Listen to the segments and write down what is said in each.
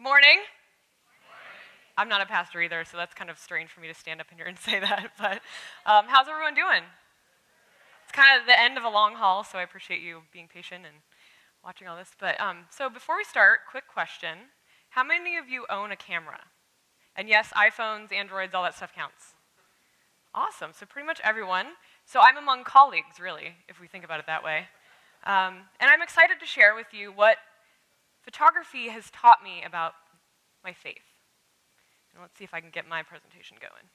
morning. I'm not a pastor either, so that's kind of strange for me to stand up in here and say that, but how's everyone doing? It's kind of the end of a long haul, so I appreciate you being patient and watching all this. But so before we start, quick question. How many of you own a camera? And yes, iPhones, Androids, all that stuff counts. Awesome, so pretty much everyone. So I'm among colleagues, really, if we think about it that way. And I'm excited to share with you what photography has taught me about my faith. And let's see if I can get my presentation going.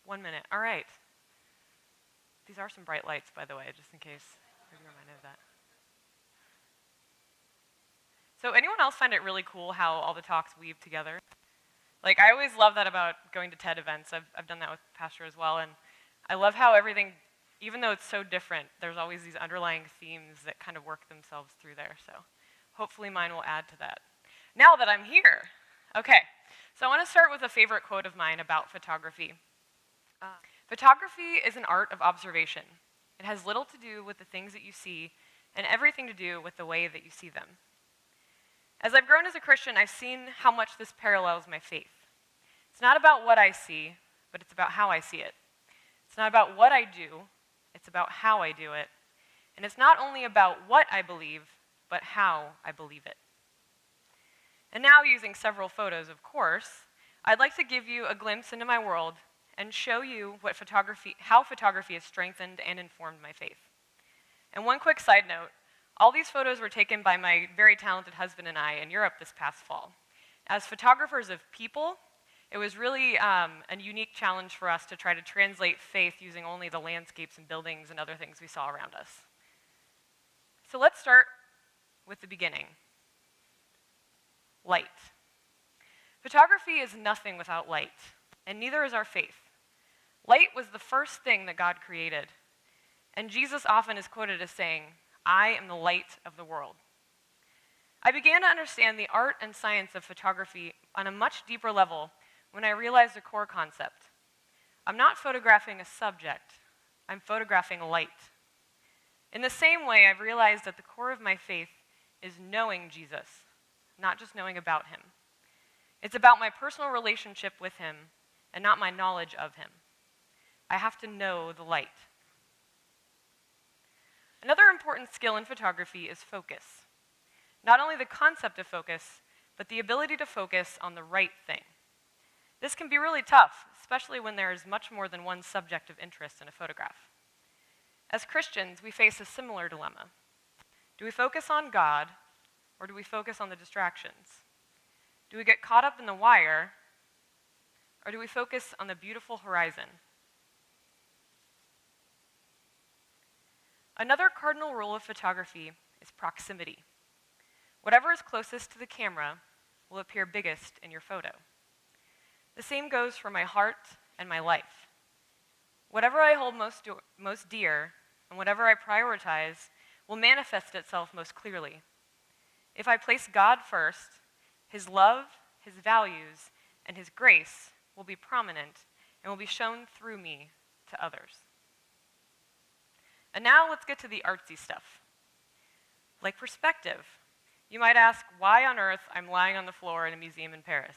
1 minute, all right. These are some bright lights, by the way, just in case you're reminded of that. So anyone else find it really cool how all the talks weave together? Like, I always love that about going to TED events. I've done that with Pastor as well, and I love how everything, even though it's so different, there's always these underlying themes that kind of work themselves through there, so hopefully mine will add to that. Now that I'm here, okay, so I want to start with a favorite quote of mine about photography. Photography is an art of observation. It has little to do with the things that you see and everything to do with the way that you see them. As I've grown as a Christian, I've seen how much this parallels my faith. It's not about what I see, but it's about how I see it. It's not about what I do, it's about how I do it. And it's not only about what I believe, but how I believe it. And now, using several photos, of course, I'd like to give you a glimpse into my world and show you how photography has strengthened and informed my faith. And one quick side note, all these photos were taken by my very talented husband and I in Europe this past fall. As photographers of people, it was really a unique challenge for us to try to translate faith using only the landscapes and buildings and other things we saw around us. So let's start with the beginning. Light. Photography is nothing without light, and neither is our faith. Light was the first thing that God created, and Jesus often is quoted as saying, "I am the light of the world." I began to understand the art and science of photography on a much deeper level when I realized a core concept. I'm not photographing a subject, I'm photographing light. In the same way, I've realized that the core of my faith is knowing Jesus, not just knowing about him. It's about my personal relationship with him and not my knowledge of him. I have to know the light. Another important skill in photography is focus. Not only the concept of focus, but the ability to focus on the right thing. This can be really tough, especially when there is much more than one subject of interest in a photograph. As Christians, we face a similar dilemma. Do we focus on God, or do we focus on the distractions? Do we get caught up in the wire, or do we focus on the beautiful horizon? Another cardinal rule of photography is proximity. Whatever is closest to the camera will appear biggest in your photo. The same goes for my heart and my life. Whatever I hold most dear and whatever I prioritize will manifest itself most clearly. If I place God first, his love, his values, and his grace will be prominent and will be shown through me to others. And now let's get to the artsy stuff. Like perspective. You might ask why on earth I'm lying on the floor in a museum in Paris.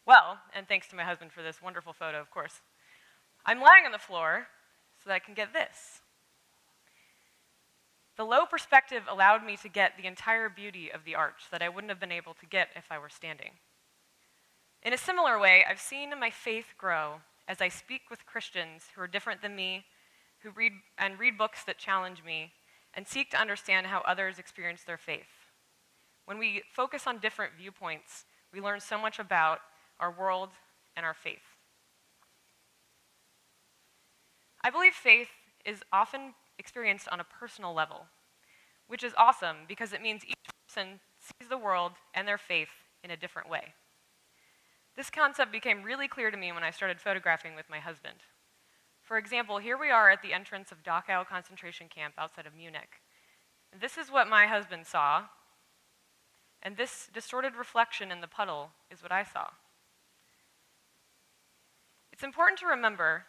Well, and thanks to my husband for this wonderful photo, of course, I'm lying on the floor so that I can get this. The Lowe perspective allowed me to get the entire beauty of the arch that I wouldn't have been able to get if I were standing. In a similar way, I've seen my faith grow as I speak with Christians who are different than me, who read books that challenge me, and seek to understand how others experience their faith. When we focus on different viewpoints, we learn so much about our world and our faith. I believe faith is often experienced on a personal level, which is awesome because it means each person sees the world and their faith in a different way. This concept became really clear to me when I started photographing with my husband. For example, here we are at the entrance of Dachau concentration camp outside of Munich. This is what my husband saw, and this distorted reflection in the puddle is what I saw. It's important to remember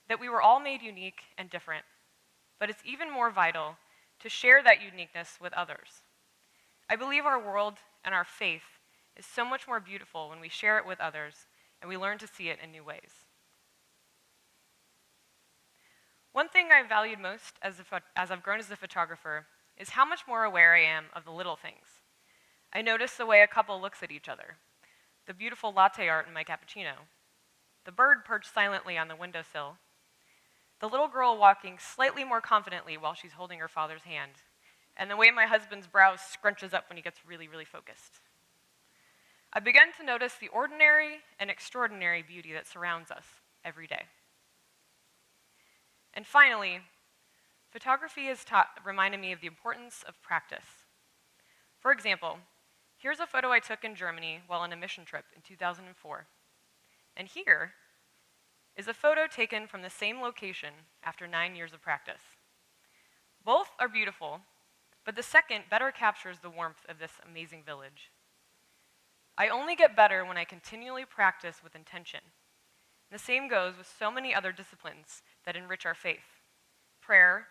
that we were all made unique and different, but it's even more vital to share that uniqueness with others. I believe our world and our faith is so much more beautiful when we share it with others and we learn to see it in new ways. One thing I've valued most as I've grown as a photographer is how much more aware I am of the little things. I notice the way a couple looks at each other, the beautiful latte art in my cappuccino, the bird perched silently on the windowsill, the little girl walking slightly more confidently while she's holding her father's hand, and the way my husband's brow scrunches up when he gets really, really focused. I begun to notice the ordinary and extraordinary beauty that surrounds us every day. And finally, photography has reminded me of the importance of practice. For example, here's a photo I took in Germany while on a mission trip in 2004. And here is a photo taken from the same location after 9 years of practice. Both are beautiful, but the second better captures the warmth of this amazing village. I only get better when I continually practice with intention. And the same goes with so many other disciplines that enrich our faith: prayer,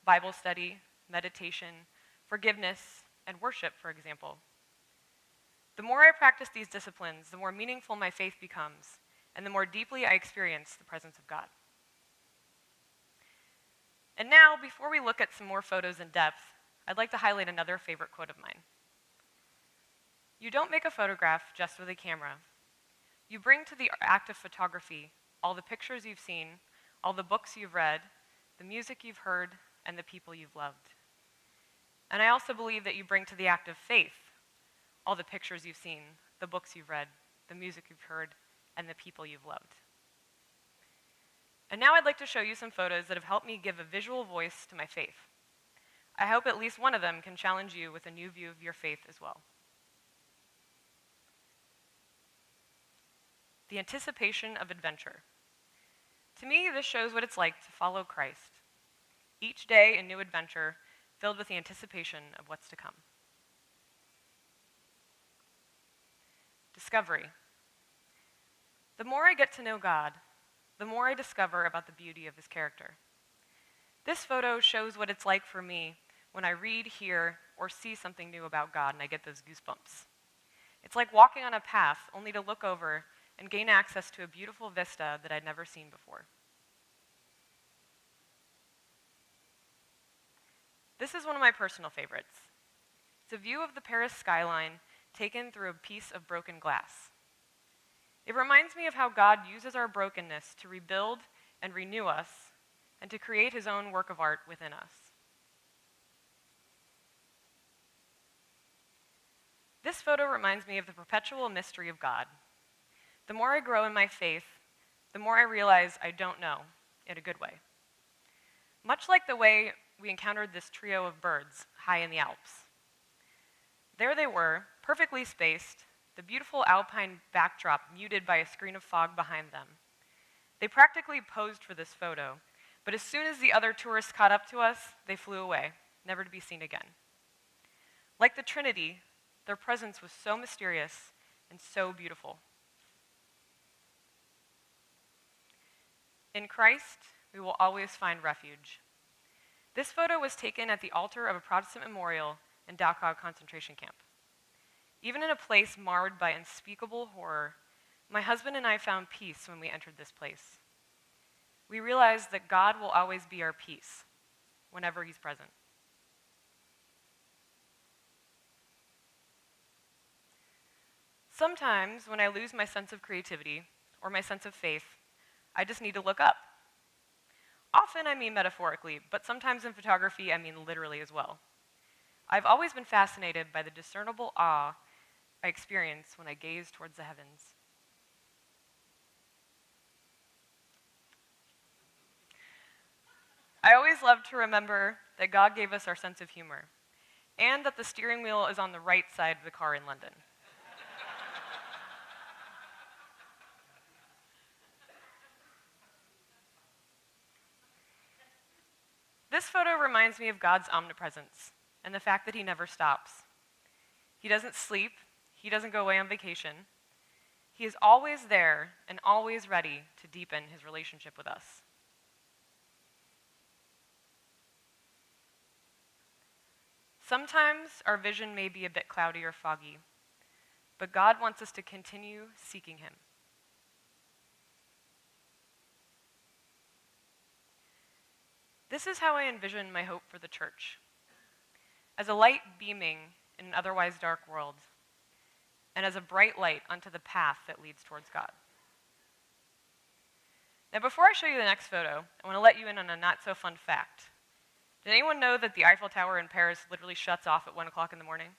Bible study, meditation, forgiveness, and worship, for example. The more I practice these disciplines, the more meaningful my faith becomes, and the more deeply I experience the presence of God. And now, before we look at some more photos in depth, I'd like to highlight another favorite quote of mine. You don't make a photograph just with a camera. You bring to the act of photography all the pictures you've seen, all the books you've read, the music you've heard, and the people you've loved. And I also believe that you bring to the act of faith all the pictures you've seen, the books you've read, the music you've heard, and the people you've loved. And now I'd like to show you some photos that have helped me give a visual voice to my faith. I hope at least one of them can challenge you with a new view of your faith as well. The anticipation of adventure. To me, this shows what it's like to follow Christ. Each day a new adventure filled with the anticipation of what's to come. Discovery. The more I get to know God, the more I discover about the beauty of his character. This photo shows what it's like for me when I read, hear, or see something new about God and I get those goosebumps. It's like walking on a path only to look over and gain access to a beautiful vista that I'd never seen before. This is one of my personal favorites. It's a view of the Paris skyline taken through a piece of broken glass. It reminds me of how God uses our brokenness to rebuild and renew us and to create his own work of art within us. This photo reminds me of the perpetual mystery of God. The more I grow in my faith, the more I realize I don't know, in a good way. Much like the way we encountered this trio of birds high in the Alps. There they were, perfectly spaced, the beautiful alpine backdrop muted by a screen of fog behind them. They practically posed for this photo, but as soon as the other tourists caught up to us, they flew away, never to be seen again. Like the Trinity, their presence was so mysterious and so beautiful. In Christ, we will always find refuge. This photo was taken at the altar of a Protestant memorial in Dachau concentration camp. Even in a place marred by unspeakable horror, my husband and I found peace when we entered this place. We realized that God will always be our peace, whenever he's present. Sometimes, when I lose my sense of creativity or my sense of faith, I just need to look up. Often I mean metaphorically, but sometimes in photography I mean literally as well. I've always been fascinated by the discernible awe I experience when I gaze towards the heavens. I always love to remember that God gave us our sense of humor, and that the steering wheel is on the right side of the car in London. This photo reminds me of God's omnipresence and the fact that he never stops. He doesn't sleep. He doesn't go away on vacation. He is always there and always ready to deepen his relationship with us. Sometimes our vision may be a bit cloudy or foggy, but God wants us to continue seeking him. This is how I envision my hope for the church. As a light beaming in an otherwise dark world, and as a bright light onto the path that leads towards God. Now, before I show you the next photo, I want to let you in on a not-so-fun fact. Did anyone know that the Eiffel Tower in Paris literally shuts off at 1 o'clock in the morning?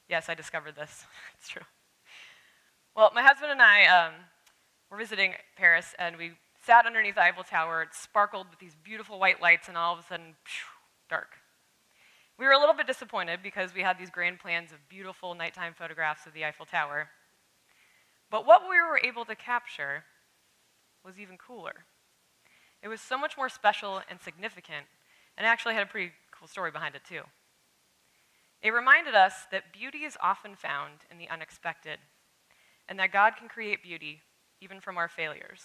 Yes, I discovered this. It's true. Well, my husband and I were visiting Paris, and we sat underneath the Eiffel Tower. It sparkled with these beautiful white lights, and all of a sudden, dark. We were a little bit disappointed because we had these grand plans of beautiful nighttime photographs of the Eiffel Tower. But what we were able to capture was even cooler. It was so much more special and significant, and actually had a pretty cool story behind it too. It reminded us that beauty is often found in the unexpected, and that God can create beauty even from our failures.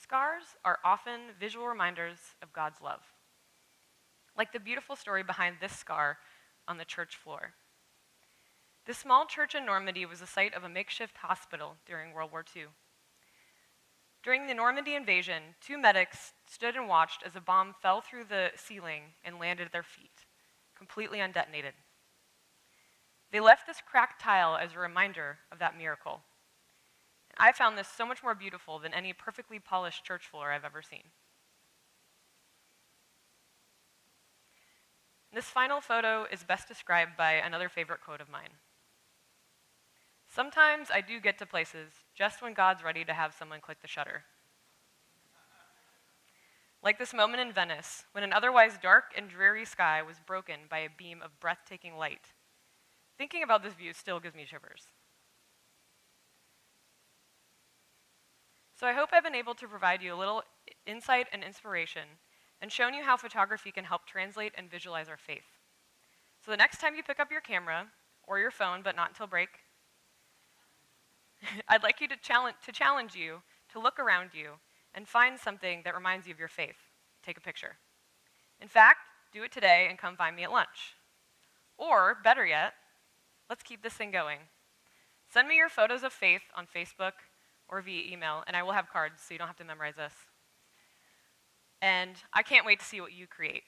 Scars are often visual reminders of God's love, like the beautiful story behind this scar on the church floor. This small church in Normandy was the site of a makeshift hospital during World War II. During the Normandy invasion, 2 medics stood and watched as a bomb fell through the ceiling and landed at their feet, completely undetonated. They left this cracked tile as a reminder of that miracle. I found this so much more beautiful than any perfectly polished church floor I've ever seen. This final photo is best described by another favorite quote of mine. Sometimes I do get to places just when God's ready to have someone click the shutter. Like this moment in Venice, when an otherwise dark and dreary sky was broken by a beam of breathtaking light. Thinking about this view still gives me shivers. So I hope I've been able to provide you a little insight and inspiration and shown you how photography can help translate and visualize our faith. So the next time you pick up your camera, or your phone, but not until break, I'd like you to challenge you to look around you and find something that reminds you of your faith. Take a picture. In fact, do it today and come find me at lunch. Or, better yet, let's keep this thing going. Send me your photos of faith on Facebook or via email, and I will have cards so you don't have to memorize this. And I can't wait to see what you create.